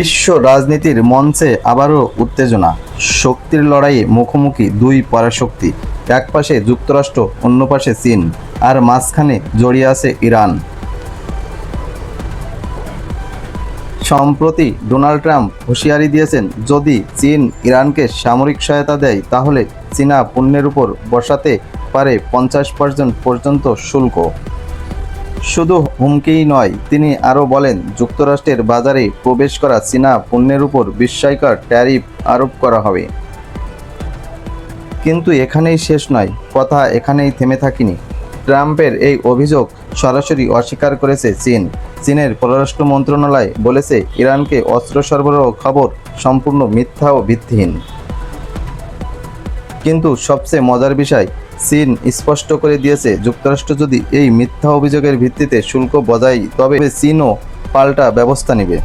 বিশ্ব রাজনীতির মঞ্চে আবারও উত্তেজনা। শক্তির লড়াইয়ে মুখোমুখি দুই পরাশক্তি। এক পাশে যুক্তরাষ্ট্র, অন্য পাশে চীন, আর মাঝখানে জড়িয়ে আছে ইরান। সম্প্রতি ডোনাল্ড ট্রাম্প হুঁশিয়ারি দিয়েছেন, যদি চীন ইরানকে সামরিক সহায়তা দেয় তাহলে চীনা পণ্যের উপর বসাতে পারে 50% পর্যন্ত শুল্ক। শুধু হুমকিই নয়, তিনি আরও বলেন, যুক্তরাষ্ট্রের বাজারে প্রবেশ করা চীনা পণ্যের উপর বিস্ময়কর ট্যারিফ আরোপ করা হবে। কিন্তু এখানেই শেষ নয়, কথা এখানেই থেমে থাকেনি। ট্রাম্পের এই অভিযোগ সরাসরি অস্বীকার করেছে চীন। চীনের পররাষ্ট্র মন্ত্রণালয় বলেছে, ইরানকে অস্ত্র সরবরাহ খবর সম্পূর্ণ মিথ্যা ও ভিত্তিহীন। কিন্তু সবচেয়ে মজার বিষয়, চীন স্পষ্ট করে দিয়েছে, যুক্তরাষ্ট্র যদি এই মিথ্যা অভিযোগের ভিত্তিতে শুল্ক বজায় তবে চীনও পাল্টা ব্যবস্থা নেবে।